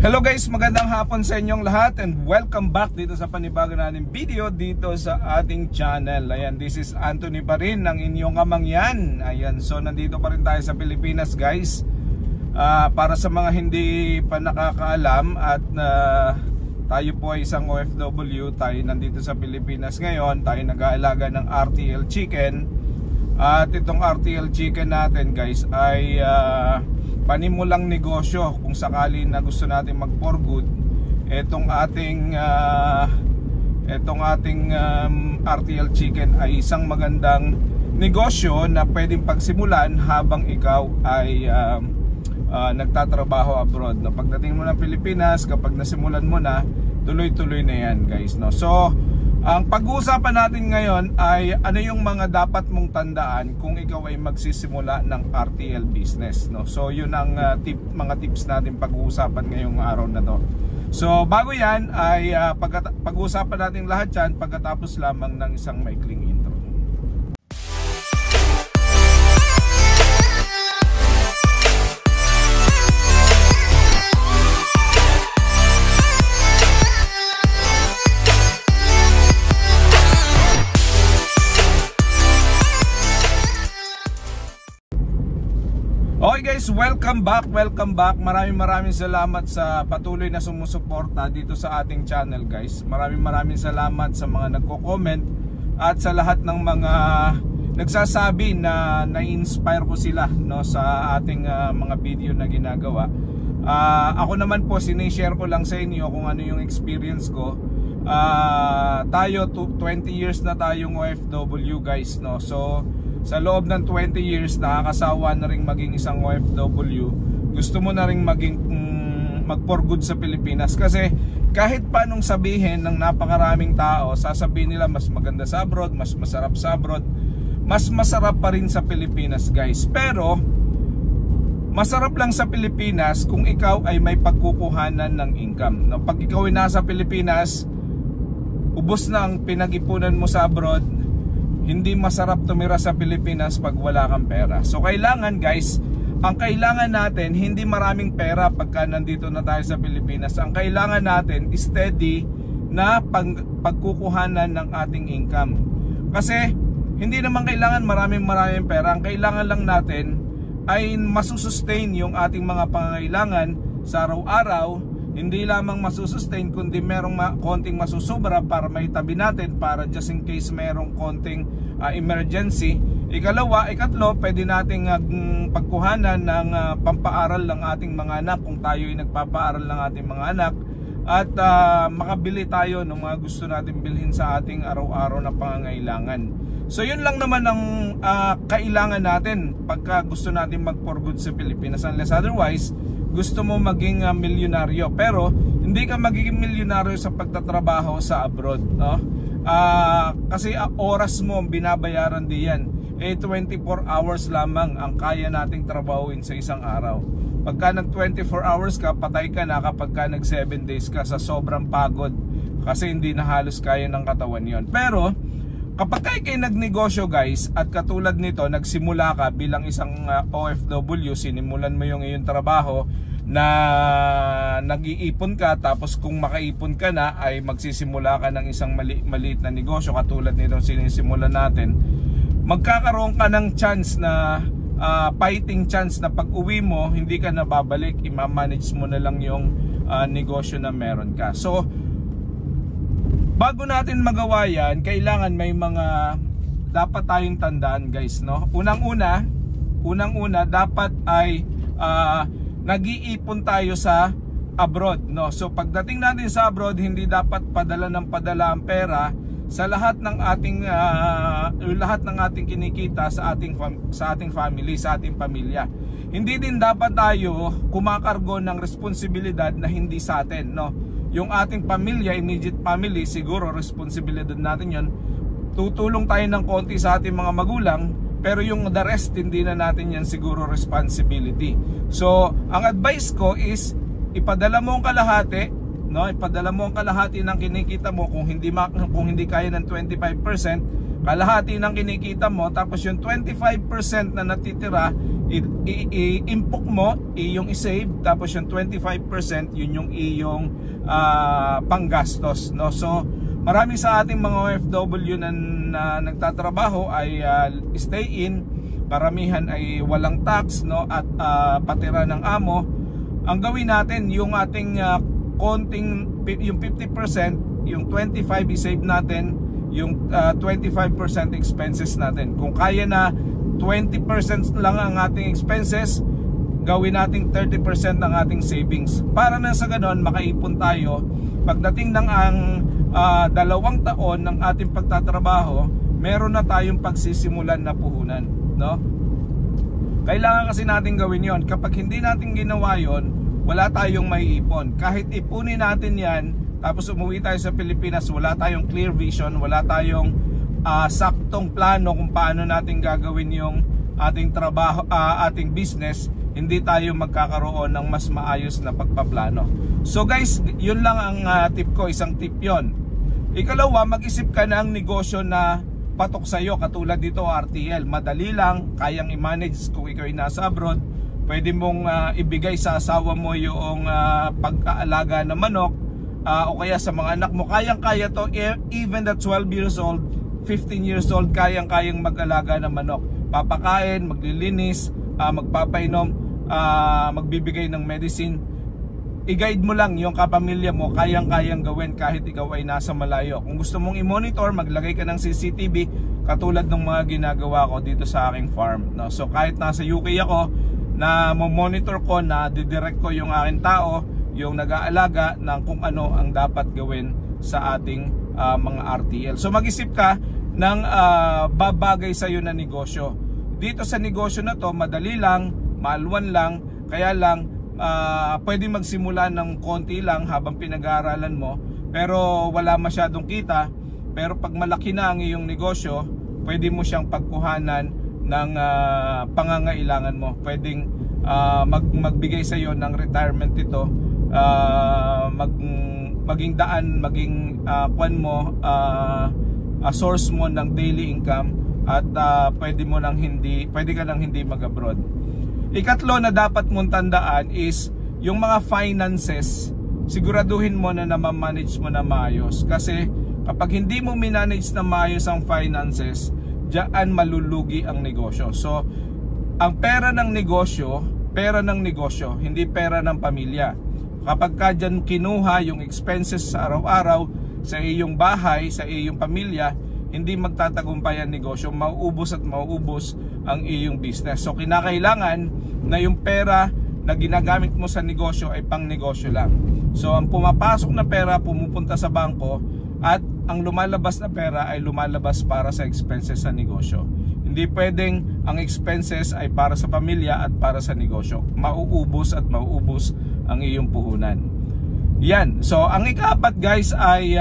Hello guys, magandang hapon sa inyong lahat and welcome back dito sa panibago nating video dito sa ating channel. Ayan, this is Anthony pa rin ng inyong kamangyan. Ayan, so nandito pa rin tayo sa Pilipinas guys. Para sa mga hindi pa nakakaalam at tayo po ay isang OFW, tayo nandito sa Pilipinas ngayon, tayo nag-aalaga ng RTL Chicken. At itong RTL Chicken natin guys ay panimulang negosyo kung sakali na gusto natin mag for good. Itong ating RTL Chicken ay isang magandang negosyo na pwedeng pagsimulan habang ikaw ay nagtatrabaho abroad. No, pagdating mo ng Pilipinas, kapag nasimulan mo na, tuloy-tuloy na yan guys, no? So ang pag-uusapan natin ngayon ay ano yung mga dapat mong tandaan kung ikaw ay magsisimula ng RTL business, no? So yun ang mga tips natin pag-uusapan ngayong araw na to. So bago yan ay pag-uusapan natin lahat yan pagkatapos lamang ng isang maikling intro. Okay guys, welcome back. Maraming salamat sa patuloy na sumusuporta dito sa ating channel guys. Maraming salamat sa mga nagko-comment at sa lahat ng mga nagsasabi na na-inspire ko sila, no, sa ating mga video na ginagawa. Ako naman po, sinishare ko lang sa inyo kung ano yung experience ko. Tayo 20 years na tayong OFW guys, no. So sa loob ng 20 years, nakakasawa na rin maging isang OFW. Gusto mo na rin maging mag-for good sa Pilipinas. Kasi kahit pa nung sabihin ng napakaraming tao, sasabihin nila mas maganda sa abroad, mas masarap sa abroad, mas masarap pa rin sa Pilipinas guys. Pero masarap lang sa Pilipinas kung ikaw ay may pagkukuhanan ng income, no? Pag ikaw ay nasa Pilipinas, ubos na ang pinag-ipunan mo sa abroad, hindi masarap tumira sa Pilipinas pag wala kang pera. So kailangan guys, ang kailangan natin hindi maraming pera pagka nandito na tayo sa Pilipinas. Ang kailangan natin steady na pagkukuhanan ng ating income. Kasi hindi naman kailangan maraming pera. Ang kailangan lang natin ay masusustain yung ating mga pangangailangan sa araw-araw. Hindi lamang masusustain kundi merong konting masusobra para maitabi natin para just in case merong konting emergency. Ikatlo, pwede nating pagkuhanan ng pampaaral ng ating mga anak kung tayo ay nagpapaaral ng ating mga anak. At makabili tayo ng mga gusto natin bilhin sa ating araw-araw na pangangailangan. So yun lang naman ang kailangan natin pagka gusto natin mag-for good sa Pilipinas. Unless otherwise, gusto mo maging milyonaryo, pero hindi ka magiging milyonaryo sa pagtatrabaho sa abroad, no? Kasi oras mo binabayaran diyan. 24 hours lamang ang kaya nating trabahuin sa isang araw. Pagka nag 24 hours ka, patay ka na kapag ka nag 7 days ka sa sobrang pagod, kasi hindi na halos kaya ng katawan yon. Pero kapag kayo nagnegosyo guys, at katulad nito, nagsimula ka bilang isang OFW, sinimulan mo yung iyong trabaho na nag-iipon ka, tapos kung makaipon ka na ay magsisimula ka ng isang maliit na negosyo katulad nito sinisimulan natin, magkakaroon ka ng chance na fighting chance na pag uwi mo hindi ka na babalik, i-manage mo na lang yung negosyo na meron ka. So bago natin magawa yan, kailangan may mga dapat tayong tandaan guys, no? Unang-una dapat ay nag-iipon tayo sa abroad, no? So pagdating natin sa abroad, hindi dapat padala ang pera sa lahat ng ating kinikita sa ating family, sa ating pamilya. Hindi din dapat tayo kumakargo ng responsibilidad na hindi sa atin, no? Yung ating pamilya, immediate family, siguro responsibilidad natin yon. Tutulong tayo ng konti sa ating mga magulang, pero yung the rest hindi na natin yan siguro responsibility. So ang advice ko is ipadala mo ang kalahati, no? Ipadala mo ang kalahati ng kinikita mo. Kung hindi kaya ng 25%, kalahati ng kinikita mo, tapos yung 25% na natitira i-impok mo, iyong i-save, tapos yung 25% yun yung iyong panggastos, no? So marami sa ating mga OFW na nagtatrabaho ay stay in, karamihan ay walang tax, no, at patira ng amo. Ang gawin natin, yung ating konting, yung 50%, yung 25% i-save natin, yung 25% expenses natin. Kung kaya na 20% lang ang ating expenses, gawin nating 30% ng ating savings, para na sa ganon makaipon tayo pagdating ng ang 2 taon ng ating pagtatrabaho, meron na tayong pagsisimulan na puhunan, no? Kailangan kasi natin gawin yon. Kapag hindi natin ginawa yon, wala tayong maiipon. Kahit ipunin natin yan, tapos umuwi tayo sa Pilipinas, wala tayong clear vision, wala tayong saktong plano kung paano natin gagawin yung ating trabaho, ating business, hindi tayo magkakaroon ng mas maayos na pagpaplano. So guys, yun lang ang tip ko, isang tip yon. Ikalawa, mag-isip ka ng negosyo na patok sa'yo, katulad dito RTL. Madali lang, kayang i-manage kung ikaw ay nasa abroad. Pwede mong ibigay sa asawa mo yung pag-aalaga ng manok, o kaya sa mga anak mo. Kayang-kaya to, even at 12 years old, 15 years old, kayang-kayang mag-alaga ng manok. Papakain, maglilinis, magpapainom, magbibigay ng medicine. I-guide mo lang yung kapamilya mo, kayang-kayang gawin kahit ikaw ay nasa malayo. Kung gusto mong i-monitor, maglagay ka ng CCTV katulad ng mga ginagawa ko dito sa aking farm, no? So kahit nasa UK ako, na monitor ko, na didirect ko yung aking tao, yung nag-aalaga ng kung ano ang dapat gawin sa ating mga RTL. So mag-isip ka ng babagay sa iyo na negosyo. Dito sa negosyo na to, madali lang, maalwan lang, kaya lang pwede magsimula ng konti lang habang pinag-aaralan mo, pero wala masyadong kita. Pero pag malaki na ang iyong negosyo, pwede mo siyang pagkuhanan ng pangangailangan mo. Pwedeng magbigay sa iyo ng retirement ito, maging daan, maging source mo ng daily income, at pwede ka nang hindi mag-abroad. Ikatlo na dapat mong tandaan is yung mga finances, siguraduhin mo na ma-manage mo na maayos. Kasi kapag hindi mo minanage na maayos ang finances, diyan malulugi ang negosyo. So, ang pera ng negosyo, hindi pera ng pamilya. Kapag ka dyan kinuha yung expenses sa araw-araw, sa iyong bahay, sa iyong pamilya, hindi magtatagumpay ang negosyo, mauubos at mauubos ang iyong business. So kinakailangan na yung pera na ginagamit mo sa negosyo ay pang negosyo lang. So ang pumapasok na pera pumupunta sa bangko, at ang lumalabas na pera ay lumalabas para sa expenses sa negosyo. Hindi pwedeng ang expenses ay para sa pamilya at para sa negosyo. Mauubos at mauubos ang iyong puhunan. Yan. So ang ikaapat guys ay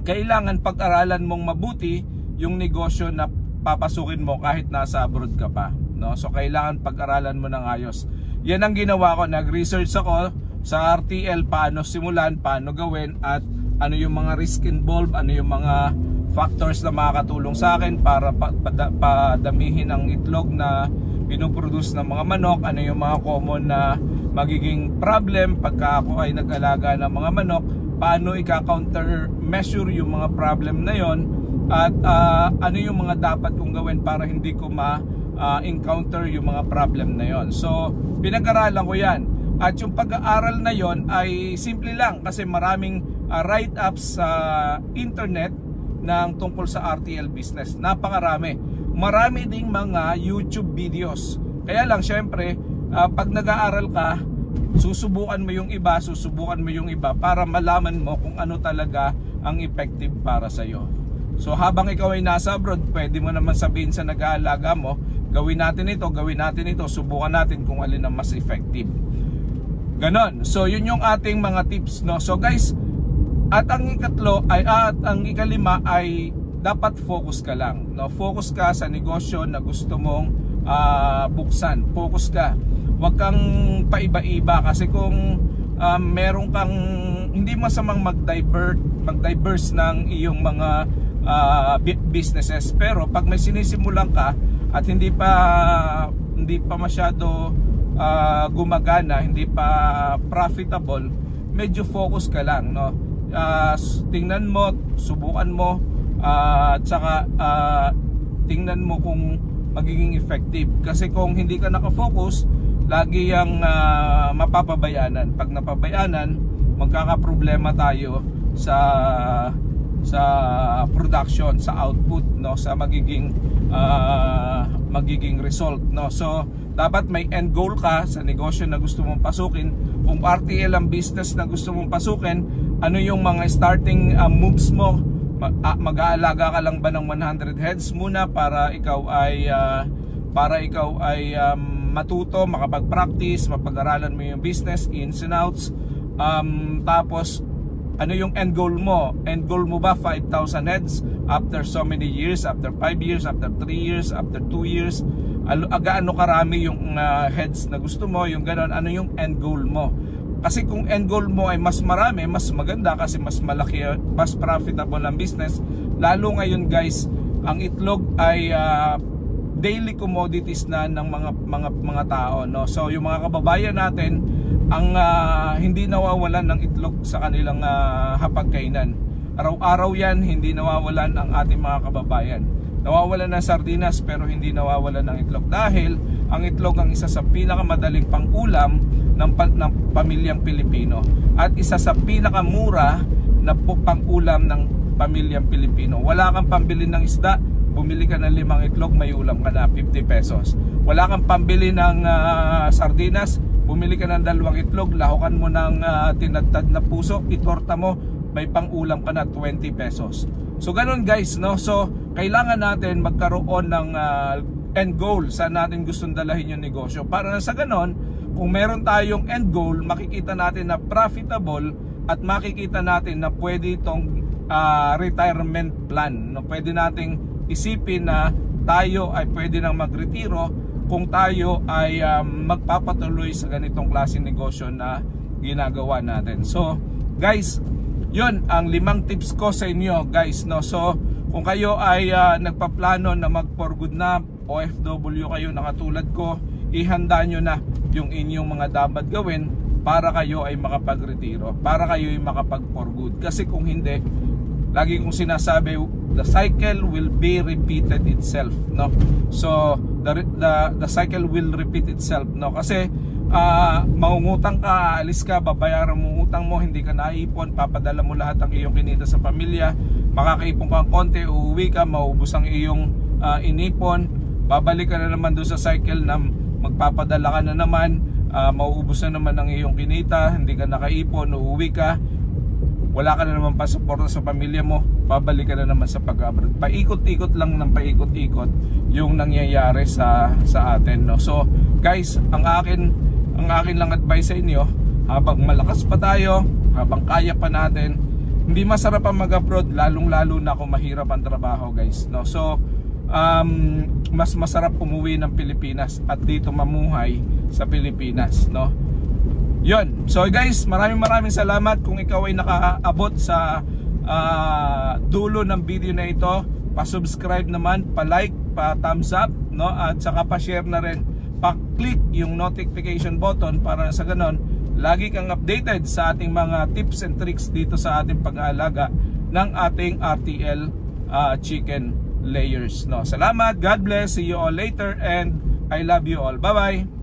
kailangan pag-aralan mong mabuti yung negosyo na papasukin mo kahit nasa abroad ka pa, no? So kailangan pag-aralan mo ng ayos. Yan ang ginawa ko, nag-research ako sa RTL, paano simulan, paano gawin, at ano yung mga risk involved, ano yung mga factors na makakatulong sa akin para padamihin ang itlog na pinuproduce ng mga manok, ano yung mga common na magiging problem pagka ako ay nag-alaga ng mga manok, paano i-counter measure yung mga problem na yon, at ano yung mga dapat kong gawin para hindi ko ma-encounter yung mga problem na yon. So pinag-aralan ko yan, at yung pag-aaral na yon ay simple lang kasi maraming write-ups sa internet ng tungkol sa RTL business. Napakarami. Marami ding mga YouTube videos. Kaya lang syempre pag nag-aaral ka, susubukan mo yung iba para malaman mo kung ano talaga ang effective para sa iyo. So habang ikaw ay nasa abroad, pwede mo naman sabihin sa nag-aalaga mo, gawin natin ito, subukan natin kung alin ang mas effective. Ganon. So yun yung ating mga tips, no? So guys, at ang ikalima ay dapat focus ka lang, no? Focus ka sa negosyo na gusto mong buksan. Focus ka. Huwag kang paiba-iba, kasi kung meron kang hindi masamang mag-diverse ng iyong mga businesses, pero pag may sinisimulan ka at hindi pa hindi pa masyado gumagana, hindi pa profitable, medyo focus ka lang, no? Tingnan mo, subukan mo, at saka tingnan mo kung magiging effective. Kasi kung hindi ka nakafocus, lagi yung mapapabayanan. Pag napabayanan, magkakaproblema tayo sa production, sa output, no, sa magiging result, no. So dapat may end goal ka sa negosyo na gusto mong pasukin. Kung RTL ang business na gusto mong pasukin, ano yung mga starting moves mo? Mag-aalaga ka lang ba ng 100 heads muna para ikaw ay matuto, makapag-practice, mapag-aralan mo yung business ins and outs. Tapos ano yung end goal mo? End goal mo ba 5,000 heads after so many years, after 5 years, after 3 years, after 2 years? Gaano karami yung heads na gusto mo, yung ganon, ano yung end goal mo? Kasi kung end goal mo ay mas marami, mas maganda kasi mas malaki, mas profitable ang business. Lalo ngayon guys, ang itlog ay daily commodities na ng mga tao, no? So yung mga kababayan natin, ang hindi nawawalan ng itlog sa kanilang hapagkainan. Araw-araw yan, hindi nawawalan ang ating mga kababayan. Nawawalan ng sardinas pero hindi nawawalan ng itlog. Dahil ang itlog ang isa sa pinakamadaling pang-ulam ng pamilyang Pilipino. At isa sa pinakamura na pang-ulam ng pamilyang Pilipino. Wala kang pambili ng isda, bumili ka ng 5 itlog, may ulam ka na 50 pesos. Wala kang pambili ng sardinas, bumili ka ng 2 itlog, lahukan mo ng tinadtad na puso, itorta mo, may pang-ulam ka na 20 pesos. So ganun guys, no? So kailangan natin magkaroon ng end goal sa natin gustong dalahin yung negosyo. Para na sa ganun, kung meron tayong end goal, makikita natin na profitable at makikita natin na pwede itong retirement plan, no? Pwede nating isipin na tayo ay pwede nang magretiro kung tayo ay magpapatuloy sa ganitong klaseng negosyo na ginagawa natin. So guys, yun ang 5 tips ko sa inyo guys, no? So kung kayo ay nagpaplano na mag for good na, OFW kayo na katulad ko, ihanda nyo na yung inyong mga dapat gawin para kayo ay makapagretiro, para kayo ay makapag for good. Kasi kung hindi, lagi kong sinasabi, the cycle will be repeated itself, no? So the cycle will repeat itself, no? Kasi mangungutang ka, alis ka, babayaran mo utang mo, hindi ka naipon, papadala mo lahat ang iyong kinita sa pamilya, makakaipon ka ng konti, uuwi ka, maubos ang iyong inipon, babalik ka na naman doon sa cycle na magpapadala ka na naman, mauubos na naman ang iyong kinita, hindi ka nakaipon, uuwi ka, wala ka na naman pasuporta sa pamilya mo, babalik ka na naman sa pag-abroad. Paikot-ikot lang ng paikot-ikot yung nangyayari sa atin, no? So guys, ang akin lang advice sa inyo, habang malakas pa tayo, habang kaya pa natin, hindi masarap ang mag-abroad, lalong-lalo na kung mahirap ang trabaho guys, no? So mas masarap umuwi ng Pilipinas at dito mamuhay sa Pilipinas, no? Yun. So guys, maraming salamat. Kung ikaw ay nakaabot sa dulo ng video na ito, pa-subscribe naman, pa-like, pa-thumbs up, no? At saka pa-share na rin, pa-click yung notification button para sa ganon lagi kang updated sa ating mga tips and tricks dito sa ating pag-aalaga ng ating RTL chicken layers, no? Salamat, God bless, see you all later, and I love you all. Bye bye.